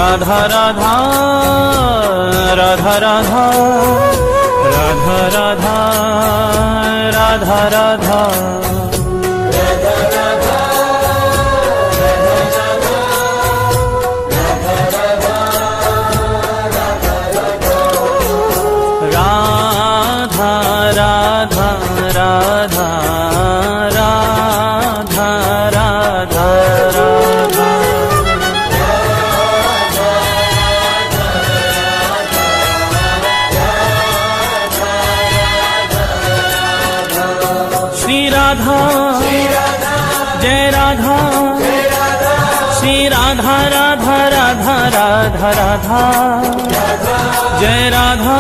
राधा राधा राधा राधा राधा राधा राधा राधा जय राधा श्री राधा राधा राधा राधा राधा जय राधा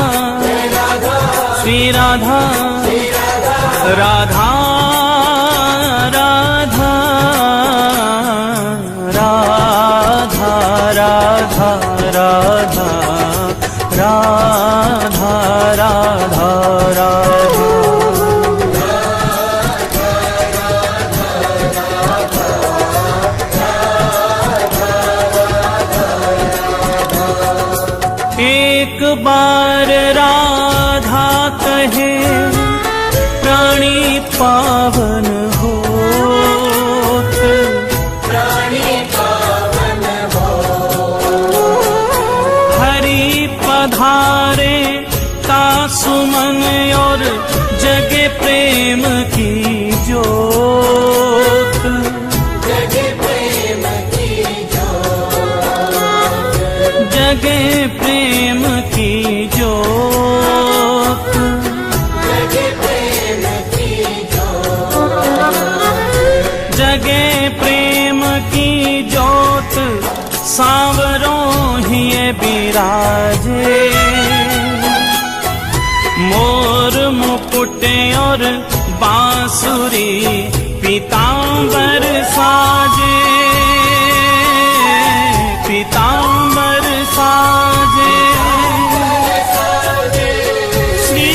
श्री राधा राधा राधा राधा राधा राधा राधा राधा राधा एक बार राधा कहे प्राणी पावन होत, प्राणी पावन होत। हरि पधारे तासुमन और जगे प्रेम की जोत, जगे प्रेम की जोत, जगे प्रेम की जोत, जगे प्रेम की जोत, जगे प्रेम की जोत सांवरों ही बिराजे, मोर मुकुट और बांसुरी पीतांबर साजे, पीतांबर साजे। श्री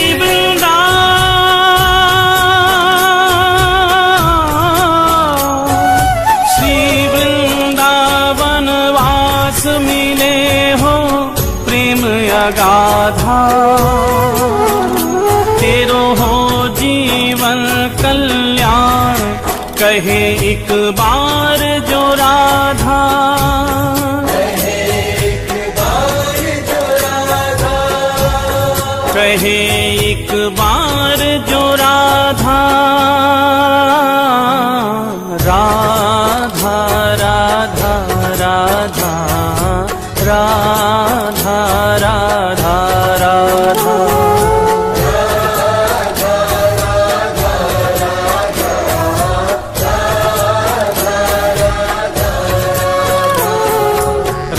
वृंदावन वास मिले हो प्रेम अगाधा, तेरो हो जीवन कल्याण कहे एक बार जो राधा, कहे एक बार जो राधा, कहे एक बार जो राधा, राधा राधा राधा राधा राधा राधा राधा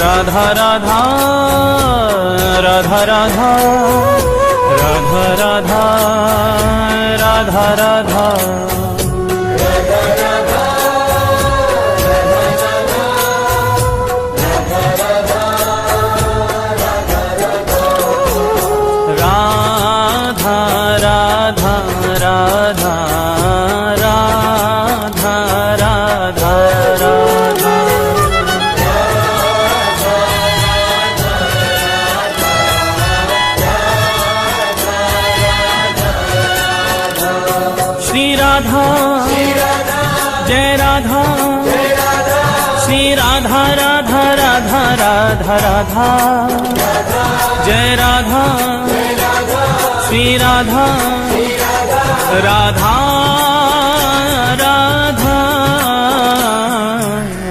राधा राधा राधा राधा राधा राधा राधा जय राधा श्री राधा राधा राधा राधा राधा जय राधा श्री राधा राधा राधा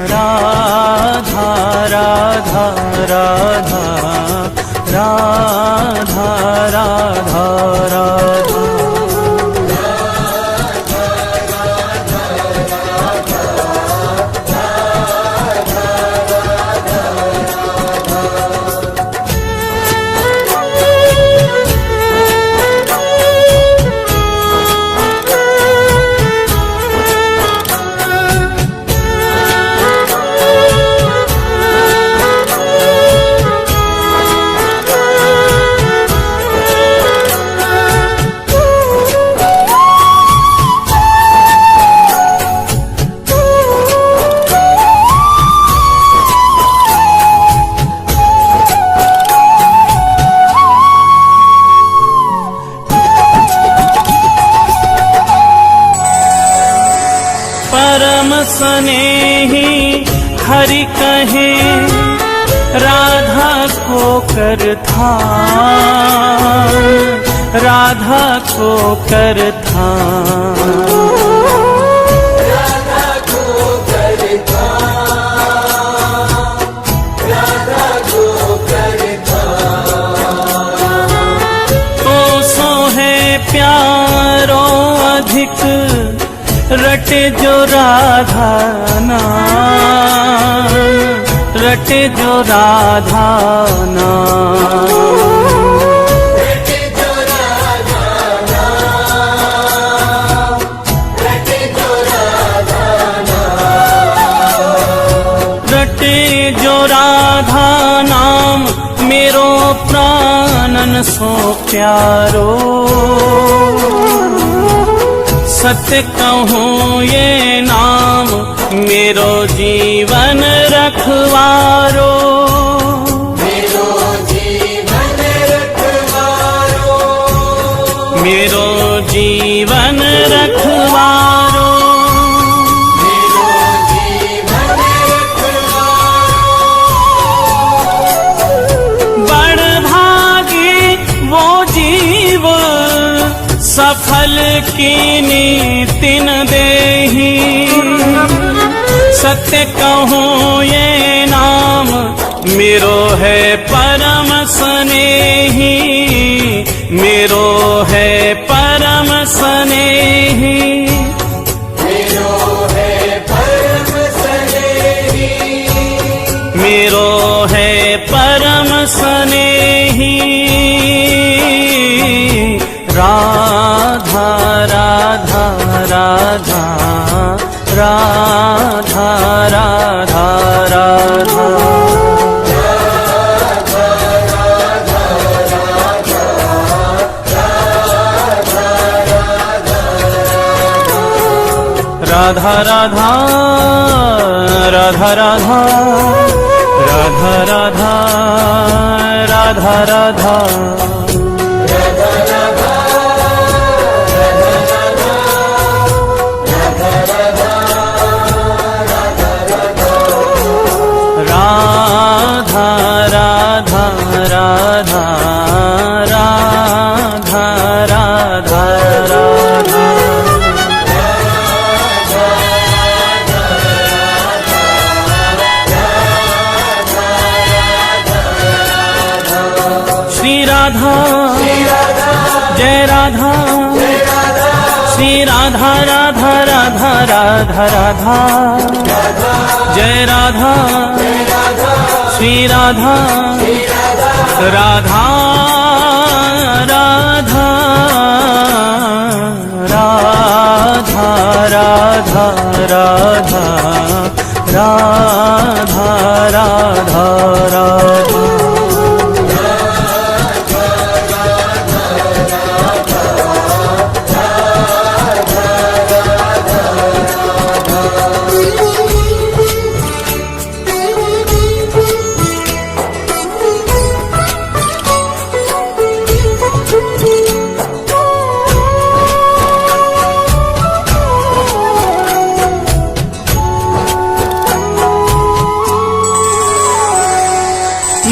राधा राधा राधा राधा राधा राधा। स्नेही हरि कहे राधा को कर था, राधा को कर था। राधा को करता, राधा को करता। तो सो है प्यारो अधिक रटे जो राधा नाम, रटे जो राधा नाम। रटे जो राधा नाम, रटे जो राधा नाम। रटे जो राधा नाम मेरो प्राणन सो प्यारो। सत्य कहूँ ये नाम मेरो जीवन रखवारो। मेरो जीवन रखवारो, मेरो जीवन रखवारो। मेरो जीवन रखवारो। बड़ भागी वो जीव सफल की नीतिन देही। सत्य कहूँ ये नाम मेरो है परम स्नेही, मेरो है परम स्नेही। मेरो है परम स्नेही, मेरो है परम स्नेही। राधा राधा राधा राधा राधा राधा। राधा राधा राधा राधा राधा राधा राधा राधा। राधा राधा राधा राधा राधा राधा। श्री राधा जय राधा, श्री राधा राधा राधा राधा राधा। जय राधा श्री राधा, राधा राधा राधा राधा राधा राधा राधा राधा।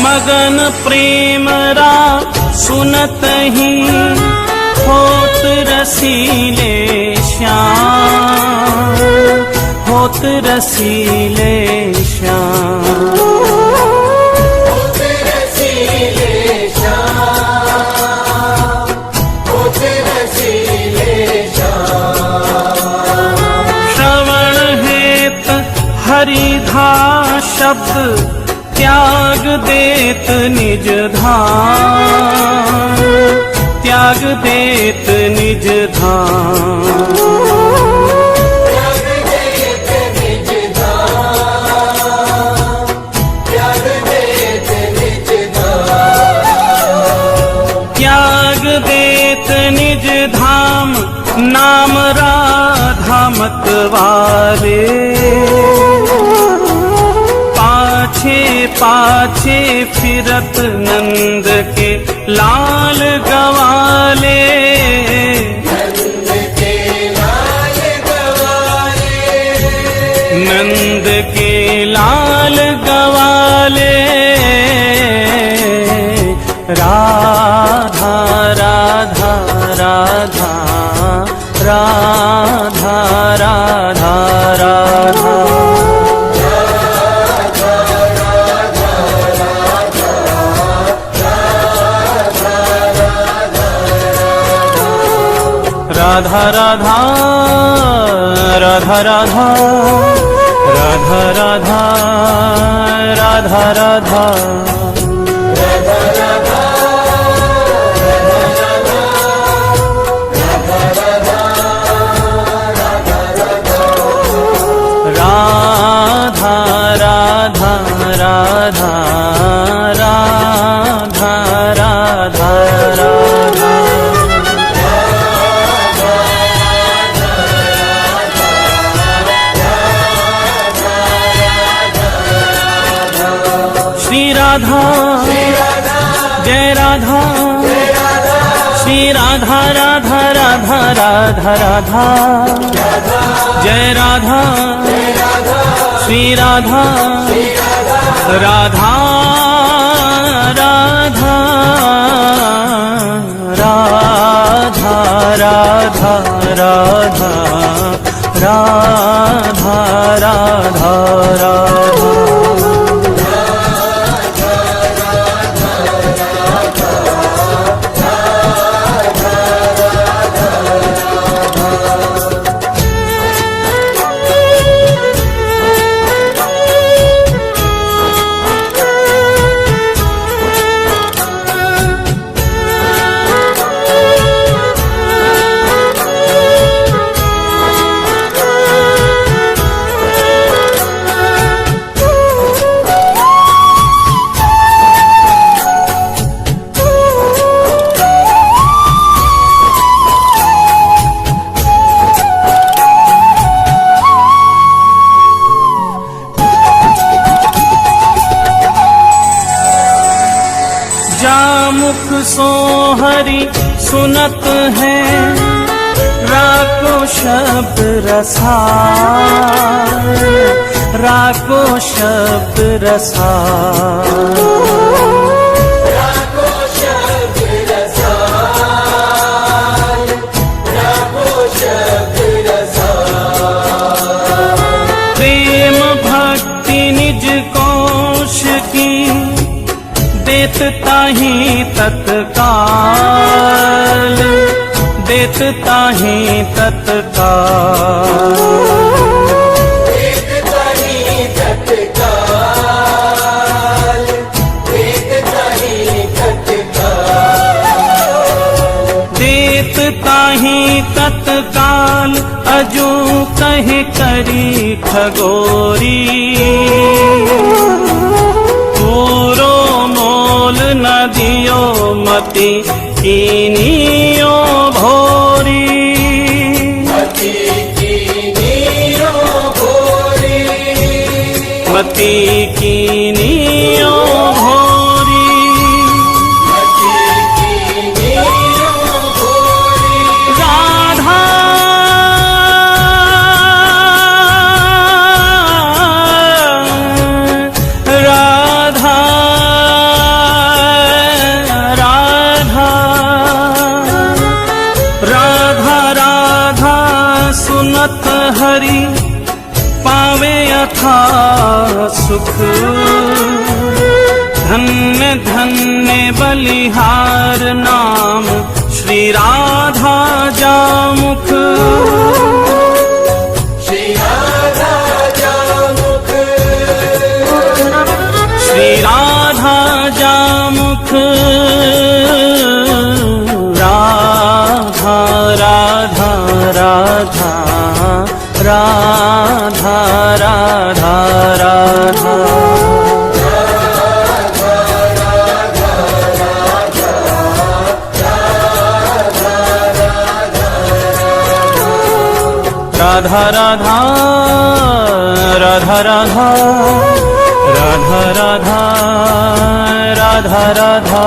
मगन प्रेम रा सुनत ही होत रसीले श्याम, होत रसीले श्याम। होते रसीले श्याम, होते रसीले श्याम। श्रवण हेत हरिधा शब्द त्याग देत निज धाम, त्याग देत निज धाम। त्याग देत निज धाम, त्याग देत निज धाम। त्याग देत निज धाम नाम राधा मतवारे। पाछे पाछे फिरत नंद के लाल गवाले। नंद के लाल गवाले, नंद के लाल गवाले, राधा राधा राधा राधा राधा राधा। राधा राधा राधा राधा राधा राधा राधा राधा। राधा राधा राधा राधा राधा राधा। श्री राधा जय राधा, श्री राधा राधा राधा राधा राधा, जय राधा श्री राधा राधा राधा राधा राधा राधा राधा राधा राधा। जामुख सोहरी सुनत है, राको शब्द रसाल, राको शब्द रसाल। प्रेम भक्ति निज कोश की, देत ताहि तत्काल, देत ताहि तत्काल। देत ताहि तत्काल, अजू कहे करी खगोरी, पूरो मोल न दियो मति कीनियो भोरी, मति कीनियो भोरी, मति कीनियो भोरी, मति कीनियो भोरी। राधा राधा राधा राधा सुनत हरि, पावे अथा सुख। धन्य धन्य बलिहार नाम, श्री राधा जामुख, श्री राधा जामुख, श्री राधा जामुख। राधा राधा राधा राधा राधा राधा। राधा राधा राधा राधा राधा राधा राधा राधा।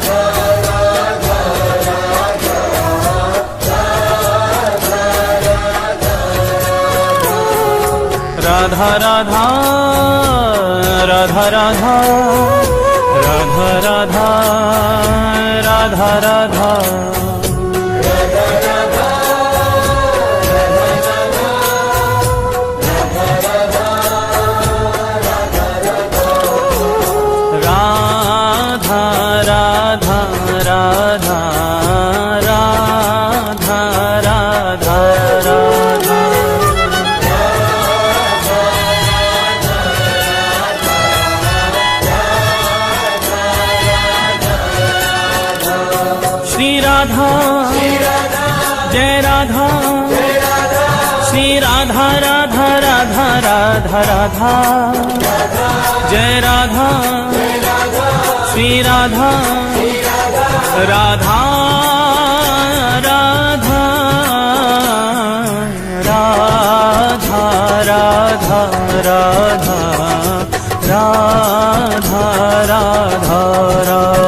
राधा राधा राधा राधा राधा राधा राधा राधा जय राधा श्री राधा राधा राधा राधा राधा जय राधा श्री राधा राधा राधा राधा राधा राधा राधा राधा राधा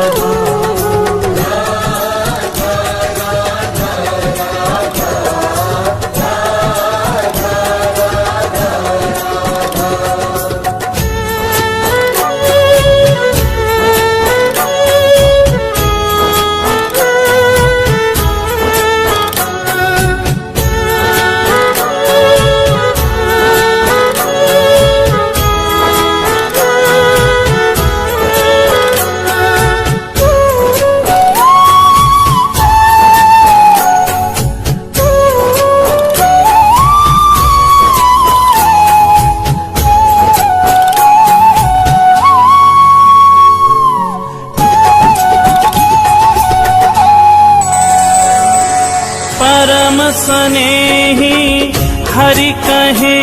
स्नेही हरि कहे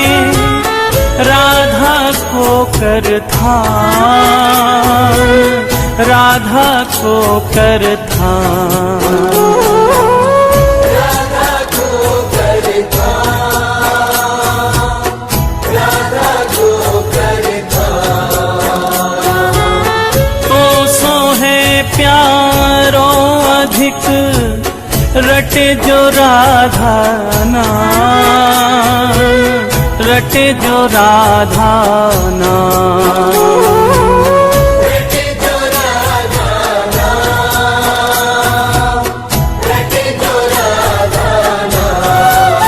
राधा को कर था राधा को कर था राधा को करता राधा को करता तो सो है प्यारो अधिक रटे जो राधा नाम रटे जो राधा नाम रटे जो राधा नाम रटे जो राधा नाम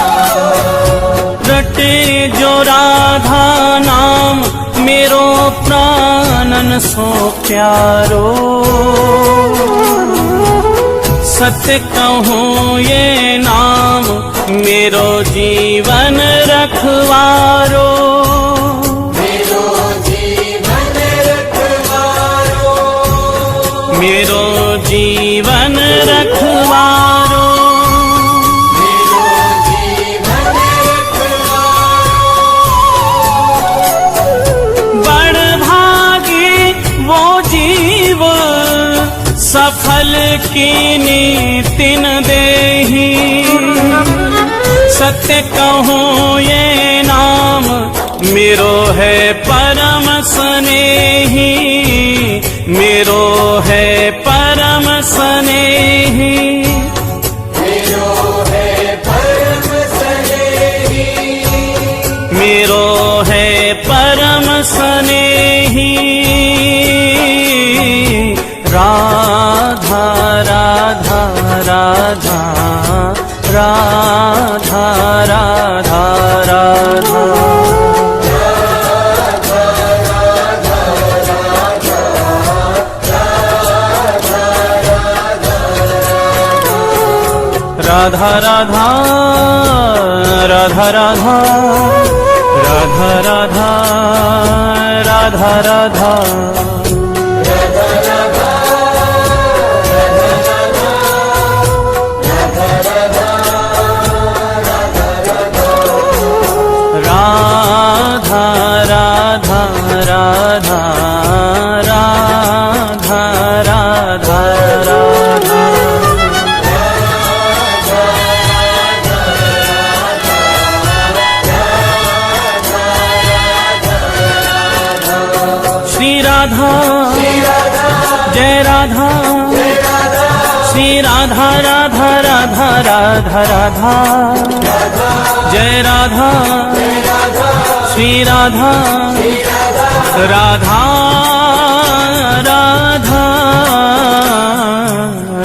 रटे जो राधा नाम मेरो प्राणन सो प्यारो सत्य कहूँ ये नाम मेरो जीवन रखवारो मेरो जीवन रखवारो मेरो जीवन रखवारो मेरो जीवन रखवारो बड़ भागी वो जीव सफल की नीतिन देही सत्य कहूँ ये नाम मेरो है परम स्नेही मेरो है परम स्नेही मेरो है परम स्नेही मेरो है परम स्नेही राधा राधा राधा राधा राधा राधा राधा राधा राधा राधा राधा राधा राधा राधा जय राधा श्री राधा राधा राधा राधा राधा जय राधा श्री राधा राधा राधा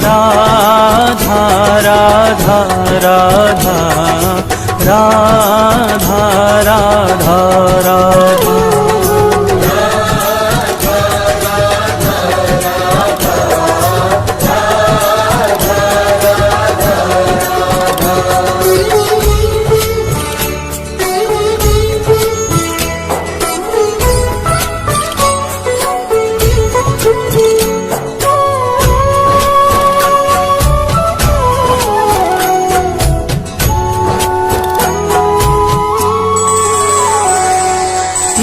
राधा राधा राधा राधा राधा राधा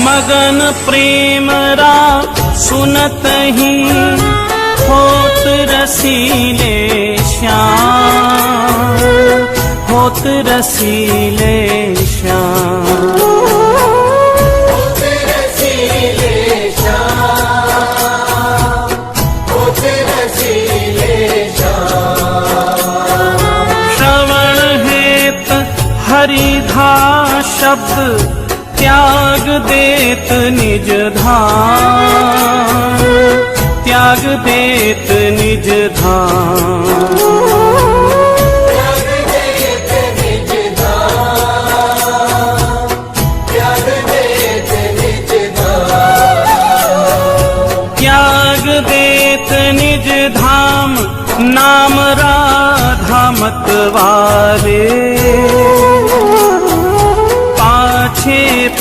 मगन प्रेम रा सुनत ही होत रसीले श्याम, होत रसीले श्याम। श्रवण हेत हरिधा शब्द त्याग देत निज धाम, त्याग देत निज धाम। त्याग देत निज धाम नाम राधा मतवारे,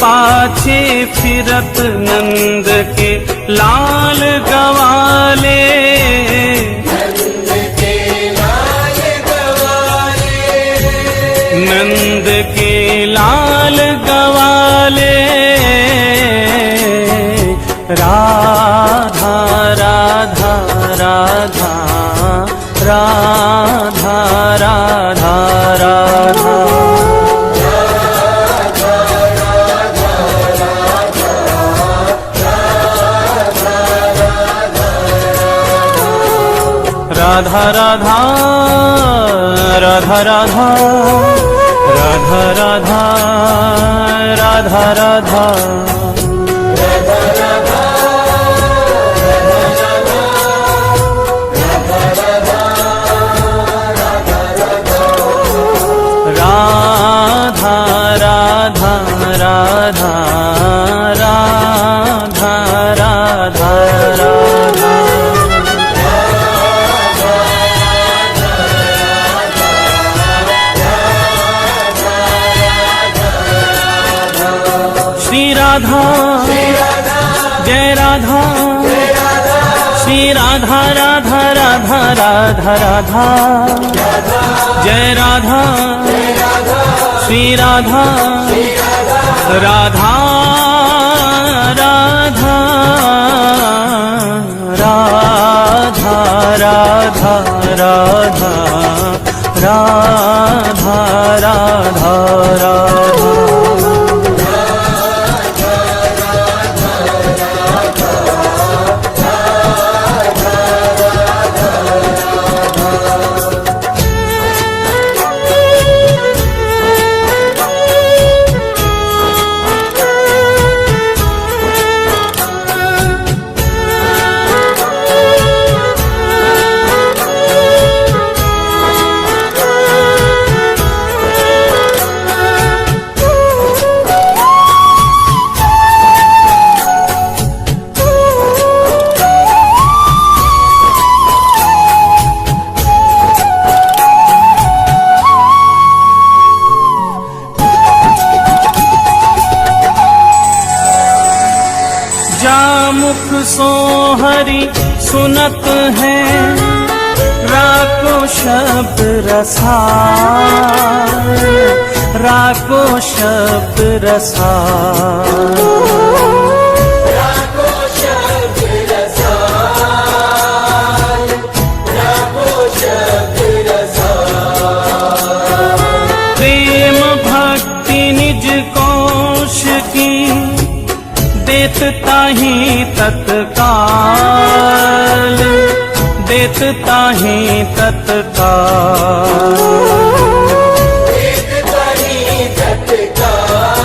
पाछे फिरत नंद के लाल गवाले, नंद के लाल गवाले, नंद के लाल गवाले। राधा राधा राधा राधा राधा राधा राधा राधा राधा राधा राधा राधा राधा राधा राधा जय राधा श्री राधा राधा राधा राधा राधा जय राधा श्री राधा राधा राधा राधा राधा राधा राधा राधा राधा। मुख सो हरि सुनत है राको शब्द रसाल, राको शब्द रसाल, राको शब्द रसाल, राको शब्द रसाल। प्रेम भक्ति निज कोश की देत ताहि तत्काल, देत ताहि तत्काल, देत ताहि तत्काल,